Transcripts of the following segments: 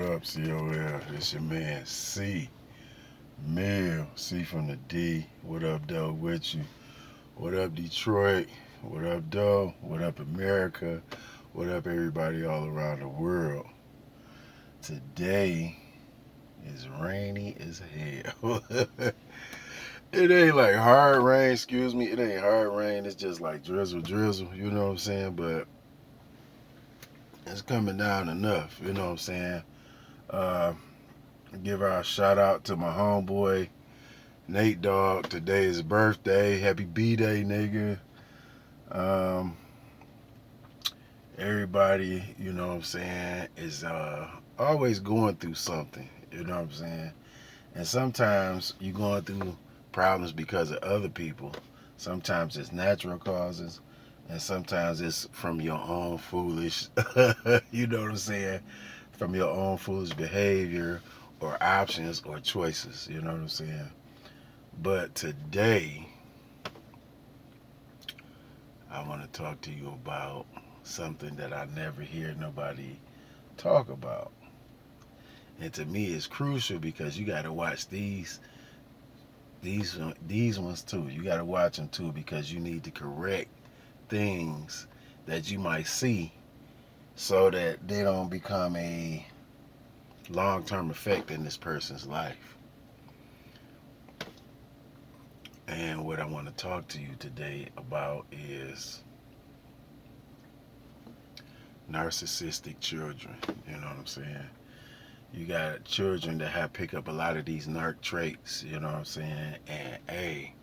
up, COL? It's your man, C. Mill, C from the D. What up, though, with you? What up, Detroit? What up, though? What up, America? What up, everybody all around the world? Today is rainy as hell. It ain't like hard rain, excuse me. It ain't hard rain. It's just like drizzle, drizzle. You know what I'm saying? But it's coming down enough. You know what I'm saying? Uh, Give our shout out to my homeboy Nate Dogg. Today is his birthday. Happy B-Day, nigga. Um, Everybody, you know what I'm saying, is always going through something. You know what I'm saying? And sometimes you're going through problems because of other people. Sometimes it's natural causes, and sometimes it's from your own foolish, you know what I'm saying, from your own foolish behavior or options or choices. You know what I'm saying? But today, I want to talk to you about something that I never hear nobody talk about. And to me, it's crucial because you got to watch these ones too. You got to watch them too because you need to correct things that you might see so that they don't become a long-term effect in this person's life. And what I want to talk to you today about is narcissistic children. You know what I'm saying? You got children that have pick up a lot of these narc traits, you know what I'm saying? And hey,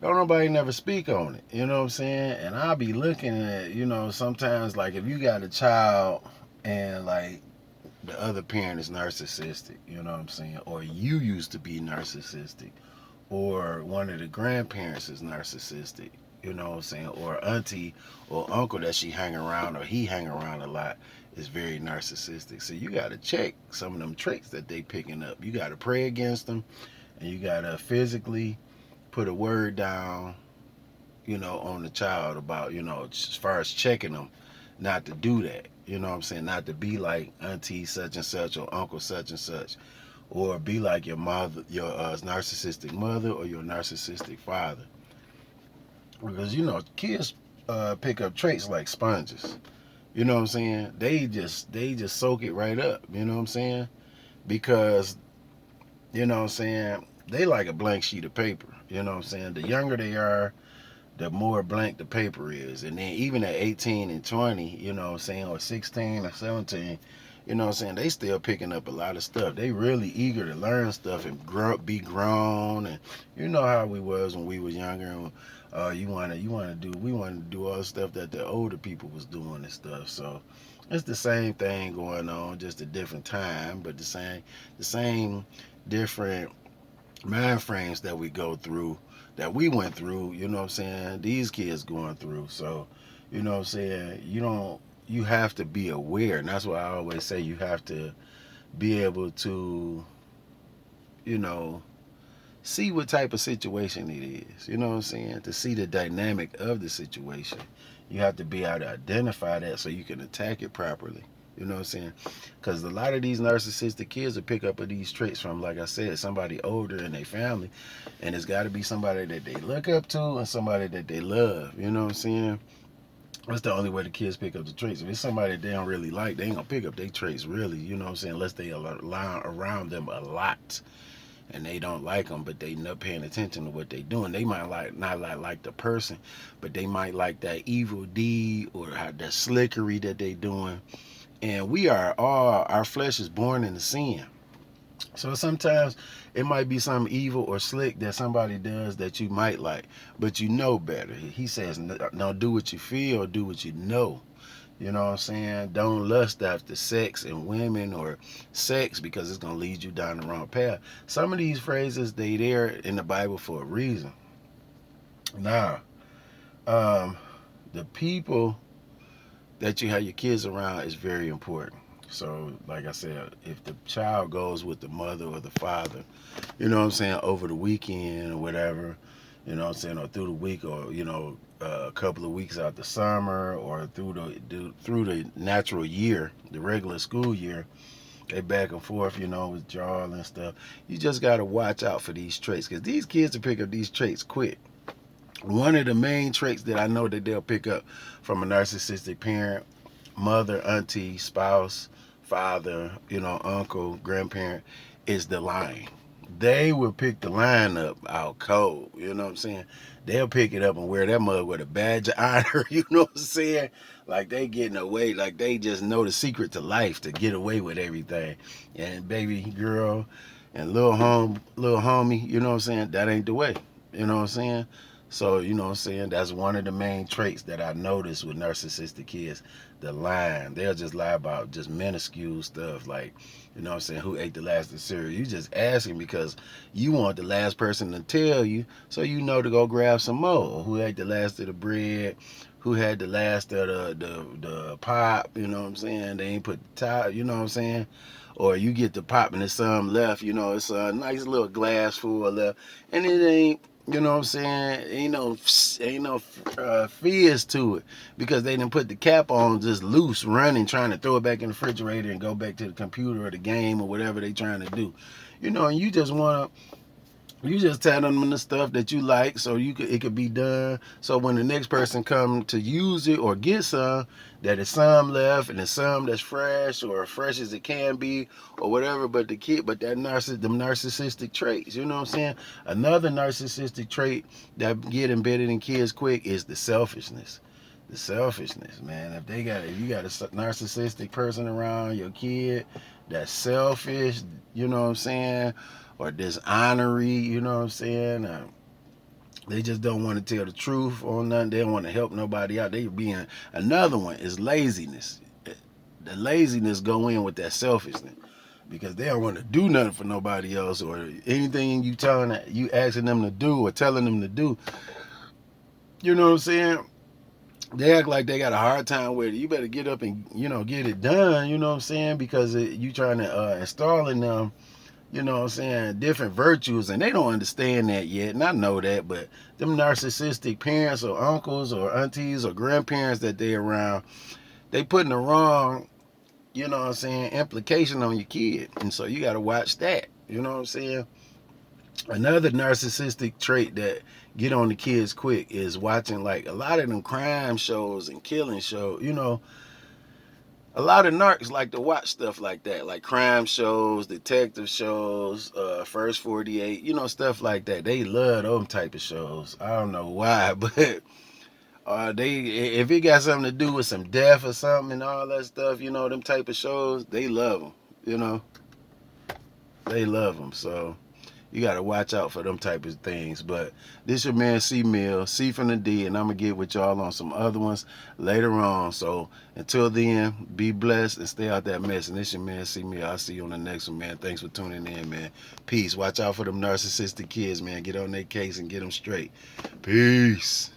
don't nobody never speak on it, you know what I'm saying? And I'll be looking at, sometimes like if you got a child and like the other parent is narcissistic, you know what I'm saying? Or you used to be narcissistic, or one of the grandparents is narcissistic, you know what I'm saying? Or auntie or uncle that she hang around or he hang around a lot is very narcissistic. So you got to check some of them traits that they picking up. You got to pray against them, and you got to physically put a word down, on the child about, as far as checking them, not to do that. You know what I'm saying? Not to be like auntie such and such or uncle such and such, or be like your mother, your narcissistic mother or your narcissistic father. Because, kids pick up traits like sponges. You know what I'm saying? They just soak it right up. You know what I'm saying? Because, you know what I'm saying, they like a blank sheet of paper. You know what I'm saying? The younger they are, the more blank the paper is. And then even at 18 and 20, you know what I'm saying, or 16 or 17, you know what I'm saying, they still picking up a lot of stuff. They really eager to learn stuff and be grown. And you know how we was when we was younger. And we want to do all the stuff that the older people was doing and stuff. So it's the same thing going on, just a different time, but the same different mind frames that we go through, that we went through, you know what I'm saying, these kids going through. So, you know what I'm saying, you have to be aware. And that's why I always say you have to be able to, you know, see what type of situation it is. You know what I'm saying? To see the dynamic of the situation. You have to be able to identify that so you can attack it properly. You know what I'm saying? Because a lot of these narcissistic kids will pick up these traits from, like I said, somebody older in their family. And it's got to be somebody that they look up to and somebody that they love. You know what I'm saying? That's the only way the kids pick up the traits. If it's somebody that they don't really like, they ain't going to pick up their traits really. You know what I'm saying? Unless they are around them a lot and they don't like them, but they not paying attention to what they doing. They might not like the person, but they might like that evil deed or that slickery that they doing. And our flesh is born in the sin. So sometimes it might be something evil or slick that somebody does that you might like, but you know better. He says, don't do what you feel, do what you know. You know what I'm saying? Don't lust after sex and women or sex because it's going to lead you down the wrong path. Some of these phrases, they there in the Bible for a reason. Now, the people that you have your kids around is very important. So, like I said, if the child goes with the mother or the father, you know what I'm saying, over the weekend or whatever, you know what I'm saying, or through the week, or, a couple of weeks out the summer, or through the natural year, the regular school year, They back and forth, withdrawal and stuff. You just got to watch out for these traits because these kids will pick up these traits quick. One of the main traits that I know that they'll pick up from a narcissistic parent, mother, auntie, spouse, father, uncle, grandparent, is the lying. They will pick the line up out cold. You know what I'm saying? They'll pick it up and wear that mug with a badge of honor. You know what I'm saying? Like they getting away. Like they just know the secret to life to get away with everything. And baby girl and little homie, you know what I'm saying? That ain't the way. You know what I'm saying? So, you know what I'm saying? That's one of the main traits that I noticed with narcissistic kids. The lying. They'll just lie about just minuscule stuff like, you know what I'm saying, who ate the last of the cereal. You just asking because you want the last person to tell you so you know to go grab some more. Who ate the last of the bread, who had the last of the pop, you know what I'm saying? They ain't put the top, you know what I'm saying? Or you get the pop and there's some left, it's a nice little glass full left. And it ain't, you know what I'm saying? Ain't no fizz to it because they didn't put the cap on just loose, running, trying to throw it back in the refrigerator and go back to the computer or the game or whatever they trying to do. And you just tell them the stuff that you like so it could be done. So when the next person come to use it or get some, that it's some left and it's some that's fresh or fresh as it can be or whatever. But them narcissistic traits, you know what I'm saying? Another narcissistic trait that get embedded in kids quick is the selfishness. The selfishness, man. If you got a narcissistic person around your kid that's selfish, you know what I'm saying? Or dishonorary, you know what I'm saying? They just don't want to tell the truth or nothing. They don't want to help nobody out. Another one is laziness. The laziness go in with that selfishness because they don't want to do nothing for nobody else or anything you asking them to do or telling them to do. You know what I'm saying? They act like they got a hard time with it. You better get up and get it done. You know what I'm saying? Because you trying to install in them, you know what I'm saying, different virtues, and they don't understand that yet, and I know that, but them narcissistic parents or uncles or aunties or grandparents that they around, they putting the wrong, you know what I'm saying, implication on your kid, and so you got to watch that, you know what I'm saying. Another narcissistic trait that get on the kids quick is watching like a lot of them crime shows and killing shows, a lot of narcs like to watch stuff like that, like crime shows, detective shows, First 48, stuff like that. They love those type of shows. I don't know why, but if it got something to do with some death or something and all that stuff, them type of shows, they love them. They love them. So you got to watch out for them type of things. But this your man C Mill, C from the D, and I'm going to get with y'all on some other ones later on. So until then, be blessed and stay out that mess. And this your man C Mill. I'll see you on the next one, man. Thanks for tuning in, man. Peace. Watch out for them narcissistic kids, man. Get on their case and get them straight. Peace.